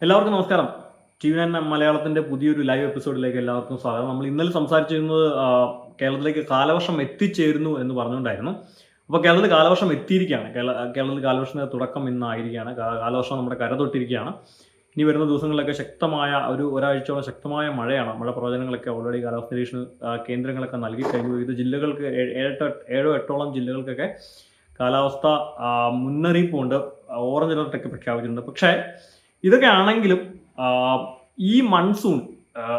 എല്ലാവർക്കും നമസ്കാരം. ടി.വി.9 മലയാളത്തിന്റെ പുതിയൊരു ലൈവ് എപ്പിസോഡിലേക്ക് എല്ലാവർക്കും സ്വാഗതം. നമ്മൾ ഇന്നലെ സംസാരിച്ചിരുന്നത് കേരളത്തിലേക്ക് കാലവർഷം എത്തിച്ചേരുന്നു എന്ന് പറഞ്ഞുകൊണ്ടായിരുന്നു. അപ്പോൾ കേരളത്തിൽ കാലവർഷം എത്തിയിരിക്കുകയാണ്. കേരളത്തിൽ കാലവർഷത്തിന്റെ തുടക്കം ഇന്നായിരിക്കുകയാണ്. കാലവർഷം നമ്മുടെ കരതൊട്ടിരിക്കുകയാണ്. ഇനി വരുന്ന ദിവസങ്ങളിലൊക്കെ ശക്തമായ ഒരാഴ്ചയോളം ശക്തമായ മഴയാണ്. മഴ പ്രവചനങ്ങളൊക്കെ ഓൾറെഡി കാലാവസ്ഥ നിരീക്ഷണ കേന്ദ്രങ്ങളൊക്കെ നൽകി കഴിഞ്ഞു. വിവിധ ജില്ലകൾക്ക് ഏഴോ എട്ടോളം ജില്ലകൾക്കൊക്കെ കാലാവസ്ഥ മുന്നറിയിപ്പുണ്ട്. ഓറഞ്ച് അലർട്ടൊക്കെ പ്രഖ്യാപിച്ചിട്ടുണ്ട്. പക്ഷേ ഇതൊക്കെ ആണെങ്കിലും ഈ മൺസൂൺ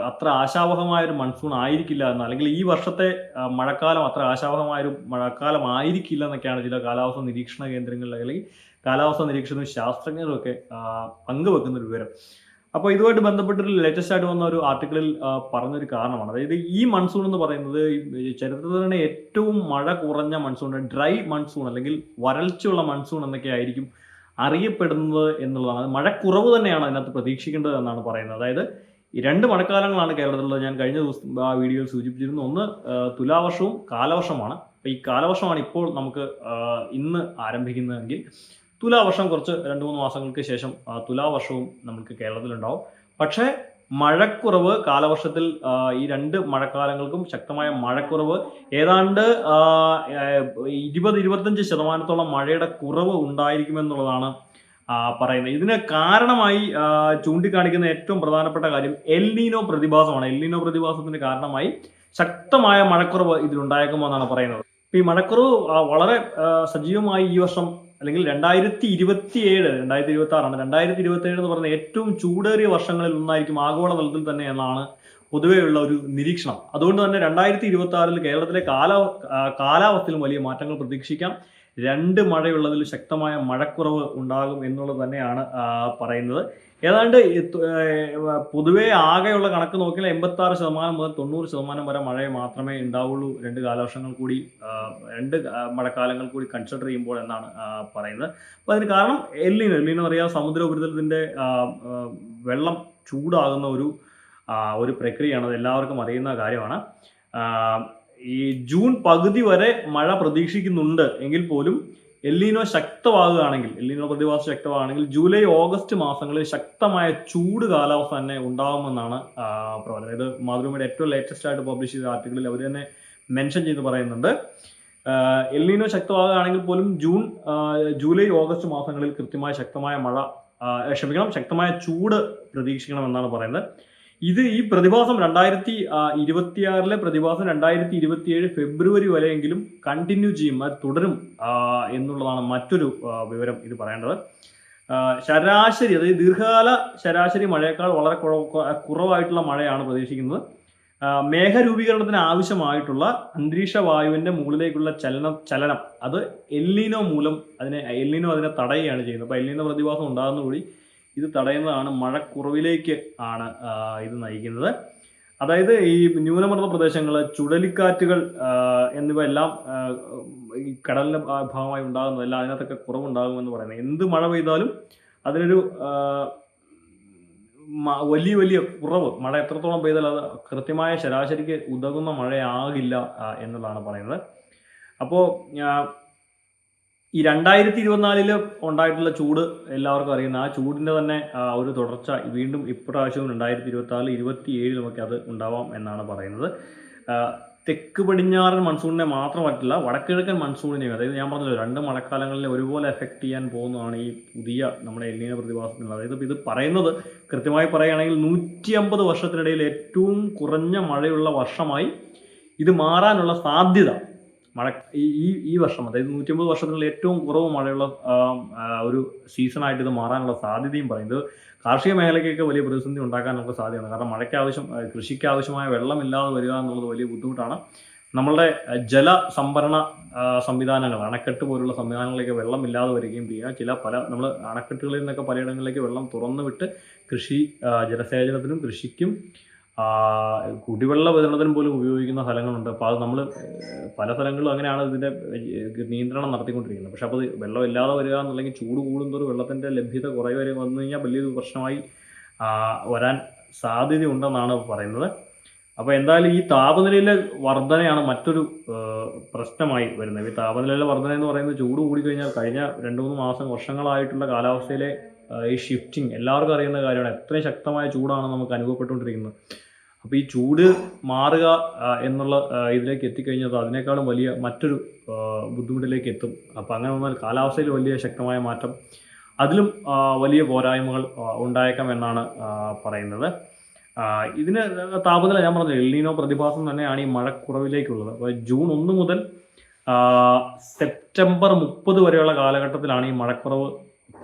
അത്ര ആശാവഹമായൊരു മൺസൂൺ ആയിരിക്കില്ല എന്ന്, അല്ലെങ്കിൽ ഈ വർഷത്തെ മഴക്കാലം അത്ര ആശാവഹമായൊരു മഴക്കാലം ആയിരിക്കില്ല എന്നൊക്കെയാണ് ചില കാലാവസ്ഥ നിരീക്ഷണ കേന്ദ്രങ്ങളിൽ അല്ലെങ്കിൽ കാലാവസ്ഥ നിരീക്ഷണ ശാസ്ത്രജ്ഞരും ഒക്കെ പങ്കുവെക്കുന്ന ഒരു വിവരം. അപ്പോൾ ഇതുമായിട്ട് ബന്ധപ്പെട്ടൊരു ലേറ്റസ്റ്റ് ആയിട്ട് വന്ന ഒരു ആർട്ടിക്കിളിൽ പറഞ്ഞൊരു കാരണമാണ്. അതായത് ഈ മൺസൂൺ എന്ന് പറയുന്നത് ചരിത്രത്തിൽ തന്നെ ഏറ്റവും മഴ കുറഞ്ഞ മൺസൂൺ, ഡ്രൈ മൺസൂൺ അല്ലെങ്കിൽ വരൾച്ചയുള്ള മൺസൂൺ എന്നൊക്കെ ആയിരിക്കും അറിയപ്പെടുന്നത് എന്നുള്ളതാണ്. അത് മഴക്കുറവ് തന്നെയാണ് അതിനകത്ത് പ്രതീക്ഷിക്കേണ്ടത് എന്നാണ് പറയുന്നത്. അതായത് ഈ രണ്ട് മഴക്കാലങ്ങളാണ് കേരളത്തിലുള്ളത്. ഞാൻ കഴിഞ്ഞ ദിവസം ആ വീഡിയോയിൽ സൂചിപ്പിച്ചിരുന്നു. ഒന്ന് തുലാവർഷവും കാലവർഷമാണ്. അപ്പോൾ ഈ കാലവർഷമാണ് ഇപ്പോൾ നമുക്ക് ഇന്ന് ആരംഭിക്കുന്നതെങ്കിൽ തുലാവർഷം കുറച്ച് 2-3 മാസങ്ങൾക്ക് ശേഷം തുലാവർഷവും നമുക്ക് കേരളത്തിലുണ്ടാവും. പക്ഷേ മഴക്കുറവ് കാലവർഷത്തിൽ ഈ രണ്ട് മഴക്കാലങ്ങൾക്കും ശക്തമായ മഴക്കുറവ്, ഏതാണ്ട് 20-25% മഴയുടെ കുറവ് ഉണ്ടായിരിക്കുമെന്നുള്ളതാണ് പറയുന്നത്. ഇതിന് കാരണമായി ചൂണ്ടിക്കാണിക്കുന്ന ഏറ്റവും പ്രധാനപ്പെട്ട കാര്യം എൽ നീനോ പ്രതിഭാസമാണ്. എൽ നീനോ പ്രതിഭാസത്തിന് കാരണമായി ശക്തമായ മഴക്കുറവ് ഇതിലുണ്ടായേക്കുമെന്നാണ് പറയുന്നത്. ഈ മഴക്കുറവ് വളരെ സജീവമായി ഈ വർഷം അല്ലെങ്കിൽ 2027 എന്ന് പറയുന്ന ഏറ്റവും ചൂടേറിയ വർഷങ്ങളിൽ ഒന്നായിരിക്കും ആഗോളതലത്തിൽ തന്നെ എന്നാണ് പൊതുവെയുള്ള ഒരു നിരീക്ഷണം. അതുകൊണ്ട് തന്നെ 2026 കേരളത്തിലെ കാലാവസ്ഥയിലും വലിയ മാറ്റങ്ങൾ പ്രതീക്ഷിക്കാം. രണ്ട് മഴയുള്ളതിൽ ശക്തമായ മഴക്കുറവ് ഉണ്ടാകും എന്നുള്ളത് തന്നെയാണ് പറയുന്നത്. ഏതാണ്ട് പൊതുവെ ആകെയുള്ള കണക്ക് നോക്കിയാൽ 86% മുതൽ 90% വരെ മഴ മാത്രമേ ഉണ്ടാവുള്ളൂ രണ്ട് മഴക്കാലങ്ങൾ കൂടി കൺസിഡർ ചെയ്യുമ്പോൾ എന്നാണ് പറയുന്നത്. അപ്പോൾ അതിന് കാരണം എല്ലിനോ അറിയാം, സമുദ്ര ഉപരിതലത്തിന്റെ വെള്ളം ചൂടാകുന്ന ഒരു പ്രക്രിയയാണ്. അത് എല്ലാവർക്കും അറിയുന്ന കാര്യമാണ്. ഈ ജൂൺ പകുതി വരെ മഴ പ്രതീക്ഷിക്കുന്നുണ്ട് എങ്കിൽ പോലും എല്ലിനോ പ്രതിഭാസം ശക്തമാണെങ്കിൽ ജൂലൈ ഓഗസ്റ്റ് മാസങ്ങളിൽ ശക്തമായ ചൂട് കാലാവസ്ഥ തന്നെ ഉണ്ടാകുമെന്നാണ് പ്രവചനം. ഇത് മാതൃഭൂമിയുടെ ഏറ്റവും ലേറ്റസ്റ്റ് ആയിട്ട് പബ്ലിഷ് ചെയ്ത ആർട്ടിക്കിളിൽ അവർ തന്നെ മെൻഷൻ ചെയ്ത് പറയുന്നുണ്ട്. എല്ലിനോ ശക്തമാകുകയാണെങ്കിൽ പോലും ജൂലൈ ഓഗസ്റ്റ് മാസങ്ങളിൽ കൃത്യമായ ശക്തമായ ചൂട് പ്രതീക്ഷിക്കണമെന്നാണ് പറയുന്നത്. ഈ പ്രതിഭാസം 2026 പ്രതിഭാസം 2027 ഫെബ്രുവരി വരെയെങ്കിലും കണ്ടിന്യൂ ചെയ്യും, അത് തുടരും എന്നുള്ളതാണ് മറ്റൊരു വിവരം ഇത് പറയേണ്ടത്. ശരാശരി, അതായത് ദീർഘകാല ശരാശരി മഴയേക്കാൾ വളരെ കുറവായിട്ടുള്ള മഴയാണ് പ്രതീക്ഷിക്കുന്നത്. മേഘരൂപീകരണത്തിന് ആവശ്യമായിട്ടുള്ള അന്തരീക്ഷ വായുവിന്റെ മുകളിലേക്കുള്ള ചലനം അത് എല്ലിനോ അതിനെ തടയുകയാണ് ചെയ്യുന്നത്. അപ്പോൾ എല്ലിനോ പ്രതിഭാസം ഉണ്ടാകുന്നതുകൂടി ഇത് തടയുന്നതാണ്. മഴക്കുറവിലേക്ക് ആണ് ഇത് നയിക്കുന്നത്. അതായത് ഈ ന്യൂനമർദ്ദ പ്രദേശങ്ങൾ, ചുഴലിക്കാറ്റുകൾ എന്നിവ എല്ലാം ഈ കടലിന്റെ ഭാഗമായി ഉണ്ടാകുന്നതെല്ലാം അതിനകത്തൊക്കെ കുറവുണ്ടാകുമെന്ന് പറയുന്നത്. എന്ത് മഴ പെയ്താലും അതിനൊരു വലിയ കുറവ്, മഴ എത്രത്തോളം പെയ്താൽ അത് കൃത്യമായ ശരാശരിക്ക് ഉതകുന്ന മഴയാകില്ല എന്നുള്ളതാണ് പറയുന്നത്. അപ്പോൾ ഈ 2024 ഉണ്ടായിട്ടുള്ള ചൂട് എല്ലാവർക്കും അറിയുന്ന ആ ചൂടിന്റെ തന്നെ ഒരു തുടർച്ച വീണ്ടും ഇപ്രാവശ്യവും 2026, 2027 അത് ഉണ്ടാവാം എന്നാണ് പറയുന്നത്. തെക്ക് പടിഞ്ഞാറൻ മൺസൂണിനെ മാത്രമല്ല, വടക്കിഴക്കൻ മൺസൂണിനെയും, അതായത് ഞാൻ പറഞ്ഞല്ലോ രണ്ട് മഴക്കാലങ്ങളിലെ ഒരുപോലെ എഫക്ട് ചെയ്യാൻ പോകുന്നതാണ് ഈ പുതിയ നമ്മുടെ എല്ലിനോ പ്രതിഭാസത്തിനുള്ള. അതായത് ഇത് പറയുന്നത് കൃത്യമായി പറയുകയാണെങ്കിൽ 150 വർഷത്തിനിടയിൽ ഏറ്റവും കുറഞ്ഞ മഴയുള്ള വർഷമായി ഇത് മാറാനുള്ള സാധ്യത ഈ വർഷം, അതായത് 150 വർഷത്തിനുള്ള ഏറ്റവും കുറവ് മഴയുള്ള ഒരു സീസണായിട്ട് ഇത് മാറാനുള്ള സാധ്യതയും പറയുന്നത് കാർഷിക മേഖലയ്ക്കൊക്കെ വലിയ പ്രതിസന്ധി ഉണ്ടാക്കാനുള്ള സാധ്യതയാണ്. കാരണം കൃഷിക്ക് ആവശ്യമായ വെള്ളമില്ലാതെ വരിക എന്നുള്ളത് വലിയ ബുദ്ധിമുട്ടാണ്. നമ്മളുടെ ജലസംഭരണ സംവിധാനങ്ങൾ, അണക്കെട്ട് പോലുള്ള സംവിധാനങ്ങളിലേക്ക് വെള്ളമില്ലാതെ വരികയും ചെയ്യുക. നമ്മൾ അണക്കെട്ടുകളിൽ നിന്നൊക്കെ പലയിടങ്ങളിലേക്ക് വെള്ളം തുറന്നു വിട്ട് ജലസേചനത്തിനും കൃഷിക്കും കുടിവെള്ള വിതരണത്തിനും പോലും ഉപയോഗിക്കുന്ന സ്ഥലങ്ങളുണ്ട്. അപ്പോൾ അത് നമ്മൾ പല സ്ഥലങ്ങളിലും അങ്ങനെയാണ് ഇതിൻ്റെ നിയന്ത്രണം നടത്തിക്കൊണ്ടിരിക്കുന്നത്. പക്ഷെ അപ്പോൾ വെള്ളം ഇല്ലാതെ വരിക എന്നുണ്ടെങ്കിൽ ചൂട് കൂടുന്നതോറും വെള്ളത്തിൻ്റെ ലഭ്യത കുറവ് വന്നു കഴിഞ്ഞാൽ വലിയൊരു പ്രശ്നമായി വരാൻ സാധ്യതയുണ്ടെന്നാണ് പറയുന്നത്. അപ്പോൾ എന്തായാലും ഈ താപനിലയിലെ വർധനയാണ് മറ്റൊരു പ്രശ്നമായി വരുന്നത്. ഈ താപനിലയിലെ വർധന എന്ന് പറയുന്നത് ചൂട് കൂടിക്കഴിഞ്ഞാൽ കഴിഞ്ഞ 2-3 വർഷങ്ങളായിട്ടുള്ള കാലാവസ്ഥയിലെ ഈ ഷിഫ്റ്റിംഗ് എല്ലാവർക്കും അറിയുന്ന കാര്യമാണ്. എത്രയും ശക്തമായ ചൂടാണ് നമുക്ക് അനുഭവപ്പെട്ടുകൊണ്ടിരിക്കുന്നത്. അപ്പോൾ ഈ ചൂട് മാറുക എന്നുള്ള ഇതിലേക്ക് എത്തിക്കഴിഞ്ഞാൽ അതിനേക്കാളും വലിയ മറ്റൊരു ബുദ്ധിമുട്ടിലേക്ക് എത്തും. അപ്പോൾ അങ്ങനെ വന്നാൽ കാലാവസ്ഥയിൽ വലിയ ശക്തമായ മാറ്റം, അതിലും വലിയ പോരായ്മകൾ ഉണ്ടായേക്കാം എന്നാണ് പറയുന്നത്. ഇതിന് താപനില ഞാൻ പറഞ്ഞത് എൽ നീനോ പ്രതിഭാസം തന്നെയാണ് ഈ മഴക്കുറവിലേക്കുള്ളത്. അപ്പോൾ ജൂൺ 1 മുതൽ സെപ്റ്റംബർ 30 വരെയുള്ള കാലഘട്ടത്തിലാണ് ഈ മഴക്കുറവ്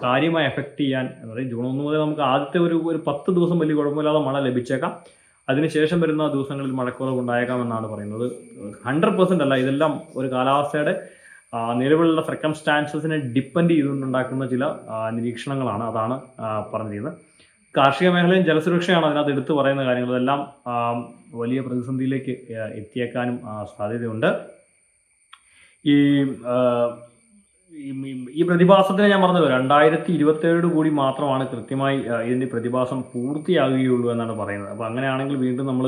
കാര്യമായി എഫക്റ്റ് ചെയ്യാൻ. അതായത് ജൂൺ 1 മുതൽ നമുക്ക് ആദ്യത്തെ ഒരു 10 ദിവസം വലിയ കുഴപ്പമില്ലാതെ മഴ ലഭിച്ചേക്കാം. അതിനുശേഷം വരുന്ന ദിവസങ്ങളിൽ മഴക്കുറവ് ഉണ്ടായേക്കാം എന്നാണ് പറയുന്നത്. 100% അല്ല, ഇതെല്ലാം ഒരു കാലാവസ്ഥയുടെ നിലവിലുള്ള സർക്കംസ്റ്റാൻസസിനെ ഡിപ്പെൻഡ് ചെയ്തുകൊണ്ടുണ്ടാക്കുന്ന ചില നിരീക്ഷണങ്ങളാണ്. അതാണ് പറഞ്ഞിരിക്കുന്നത്. കാർഷിക മേഖലയും ജലസുരക്ഷയാണ് അതിനകത്ത് എടുത്തു പറയുന്ന കാര്യങ്ങൾ. ഇതെല്ലാം വലിയ പ്രതിസന്ധിയിലേക്ക് എത്തിയേക്കാനും സാധ്യതയുണ്ട്. ഈ പ്രതിഭാസത്തിന് ഞാൻ പറഞ്ഞത് 2027 കൂടി മാത്രമാണ് കൃത്യമായി ഇതിൻ്റെ പ്രതിഭാസം പൂർത്തിയാകുകയുള്ളൂ എന്നാണ് പറയുന്നത്. അപ്പോൾ അങ്ങനെയാണെങ്കിൽ വീണ്ടും നമ്മൾ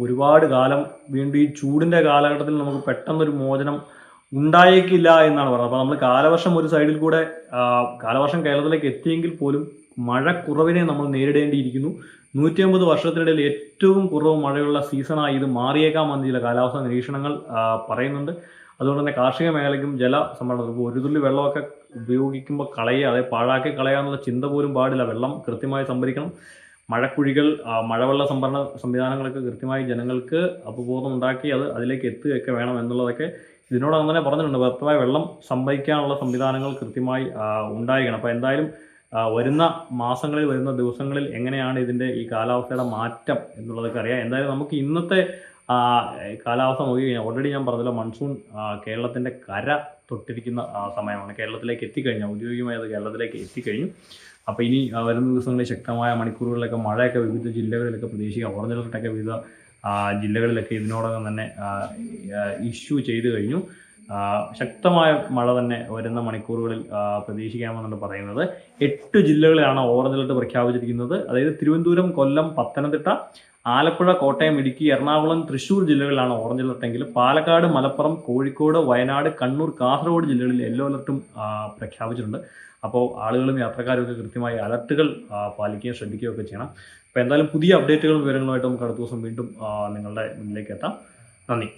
ഒരുപാട് കാലം വീണ്ടും ഈ ചൂടിൻ്റെ കാലഘട്ടത്തിൽ നമുക്ക് പെട്ടെന്നൊരു മോചനം ഉണ്ടായേക്കില്ല എന്നാണ് പറയുന്നത്. അപ്പോൾ നമ്മൾ കാലവർഷം ഒരു സൈഡിൽ കൂടെ കാലവർഷം കേരളത്തിലേക്ക് എത്തിയെങ്കിൽ പോലും മഴക്കുറവിനെ നമ്മൾ നേരിടേണ്ടിയിരിക്കുന്നു. 150 വർഷത്തിനിടയിൽ ഏറ്റവും കുറവ് മഴയുള്ള സീസണായി ഇത് മാറിയേക്കാമെന്ന് ചില കാലാവസ്ഥാ നിരീക്ഷണങ്ങൾ പറയുന്നുണ്ട്. അതുകൊണ്ട് തന്നെ കാർഷിക മേഖലയ്ക്കും ജലസംഭരണം, ഒരു തുള്ളി വെള്ളമൊക്കെ ഉപയോഗിക്കുമ്പോൾ കളയുക, അതായത് പാഴാക്കി കളയാനുള്ള ചിന്ത പോലും പാടില്ല. വെള്ളം കൃത്യമായി സംഭരിക്കണം. മഴക്കുഴികൾ, മഴവെള്ള സംഭരണ സംവിധാനങ്ങളൊക്കെ കൃത്യമായി ജനങ്ങൾക്ക് അവബോധം ഉണ്ടാക്കി അതിലേക്ക് എത്തുകയൊക്കെ വേണം എന്നുള്ളതൊക്കെ ഇതിനോടകം തന്നെ പറഞ്ഞിട്ടുണ്ട്. വ്യക്തമായ വെള്ളം സംഭരിക്കാനുള്ള സംവിധാനങ്ങൾ കൃത്യമായി ഉണ്ടായിരിക്കണം. അപ്പോൾ എന്തായാലും വരുന്ന മാസങ്ങളിൽ, വരുന്ന ദിവസങ്ങളിൽ എങ്ങനെയാണ് ഇതിൻ്റെ ഈ കാലാവസ്ഥയുടെ മാറ്റം എന്നുള്ളതൊക്കെ അറിയാം. എന്തായാലും നമുക്ക് ഇന്നത്തെ കാലാവസ്ഥ നോക്കി കഴിഞ്ഞാൽ ഓൾറെഡി ഞാൻ പറഞ്ഞല്ലോ, മൺസൂൺ കേരളത്തിൻ്റെ കര തൊട്ടിരിക്കുന്ന സമയമാണ്. കേരളത്തിലേക്ക് എത്തിക്കഴിഞ്ഞാൽ, ഔദ്യോഗികമായി അത് കേരളത്തിലേക്ക് എത്തിക്കഴിഞ്ഞു. അപ്പോൾ ഇനി വരുന്ന ദിവസങ്ങളിൽ ശക്തമായ മണിക്കൂറുകളിലൊക്കെ മഴയൊക്കെ വിവിധ ജില്ലകളിലൊക്കെ പ്രതീക്ഷിക്കാം. ഓറഞ്ച് അലർട്ടൊക്കെ വിവിധ ജില്ലകളിലൊക്കെ ഇതിനോടകം തന്നെ ഇഷ്യൂ ചെയ്തു കഴിഞ്ഞു. ശക്തമായ മഴ തന്നെ വരുന്ന മണിക്കൂറുകളിൽ പ്രതീക്ഷിക്കാമെന്നാണ് പറയുന്നത്. 8 ജില്ലകളിലാണ് ഓറഞ്ച് അലർട്ട് പ്രഖ്യാപിച്ചിരിക്കുന്നത്. അതായത് തിരുവനന്തപുരം, കൊല്ലം, പത്തനംതിട്ട, ആലപ്പുഴ, കോട്ടയം, ഇടുക്കി, എറണാകുളം, തൃശ്ശൂർ ജില്ലകളിലാണ് ഓറഞ്ച് അലർട്ടെങ്കിൽ പാലക്കാട്, മലപ്പുറം, കോഴിക്കോട്, വയനാട്, കണ്ണൂർ, കാസർഗോഡ് ജില്ലകളിൽ യെല്ലോ അലർട്ടും പ്രഖ്യാപിച്ചിട്ടുണ്ട്. അപ്പോൾ ആളുകളും യാത്രക്കാരും ഒക്കെ കൃത്യമായി അലർട്ടുകൾ പാലിക്കുകയും ശ്രദ്ധിക്കുകയൊക്കെ ചെയ്യണം. അപ്പോൾ എന്തായാലും പുതിയ അപ്ഡേറ്റുകളും വിവരങ്ങളുമായിട്ട് നമുക്ക് അടുത്ത ദിവസം വീണ്ടും നിങ്ങളുടെ മുന്നിലേക്ക് എത്താം. നന്ദി.